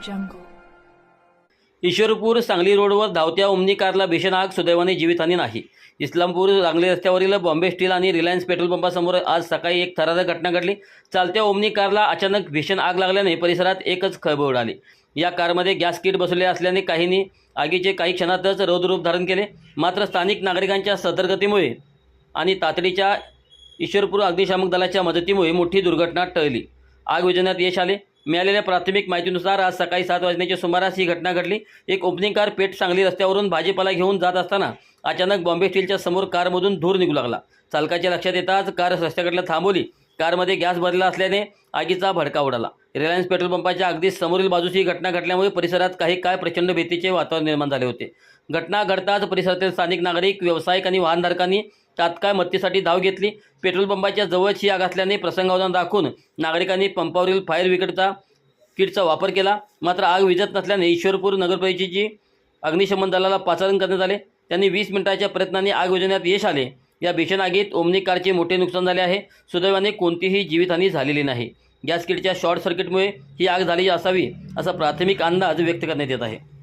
jungle. Ishwarpur Sangli रोडवर धावत्या omni कारला भीषण आग. सुदैवाने जीवितहानी नाही. इस्लामपूर सांगली रस्त्यावरील बॉम्बे स्टील आणि रिलायन्स पेट्रोल पंपासमोर आज सकाळी एक थरारक घटना घडली. चालत्या ओमनी कारला अचानक भीषण आग लागल्याने परिसरात एकच खळबळ उडाली. या कारमध्ये गॅस किट बसवले असल्याने काहींनी आगीचे काही क्षणातच रौद्ररूप धारण केले. मात्र स्थानिक नागरिकांच्या सतर्कतेमुळे आणि तातडीच्या ईश्वरपूर अग्निशामक दलाच्या मदतीमुळे मोठी दुर्घटना टळली. आग विझवण्यात यश आले. मिळालेल्या प्राथमिक माहितीनुसार आज सकाळी 7 वाजण्याच्या सुमारास ही घटना घडली. एक ओपनिंग कार पेठ सांगली रस्त्यावरून भाजीपाला घेऊन जात असताना अचानक बॉम्बे स्टीलच्या समोर कारमधून धूर निघू लागला. चालकाच्या लक्षात येताच कार रस्त्याकडे थांबवली. कारमध्ये गॅस भरला असल्याने आगीचा भडका उडाला. रिलायन्स पेट्रोल पंपाच्या अगदी समोरील बाजूस ही घटना घडल्यामुळे परिसरात काही काळ प्रचंड भीतीचे वातावरण निर्माण झाले होते. घटना घडताच परिसरातील स्थानिक नागरिक, व्यावसायिक आणि वाहनधारकांनी तात्काळ मदतीसाठी धाव घेतली. पेट्रोल पंपाच्या जवळच ही आग असल्याने प्रसंगावधान दाखवून नागरिकांनी पंपावरील फायर ब्रिगेडचा किटचा वापर केला. मात्र आग विझत नसल्याने ईश्वरपूर नगरपालिकेची अग्निशमन दलाला पाचारण करण्यात आले. त्यांनी 20 मिनिटांच्या प्रयत्नांनी आग विझवण्यात यश आले. या भीषण आगीत ओमनी कारचे मोठे नुकसान झाले आहे. सुदैवाने कोणतीही जीवितहानी झालेली नाही. गॅस किटच्या शॉर्ट सर्किटमुळे ही आग झाली असावी असा प्राथमिक अंदाज व्यक्त करण्यात येत आहे.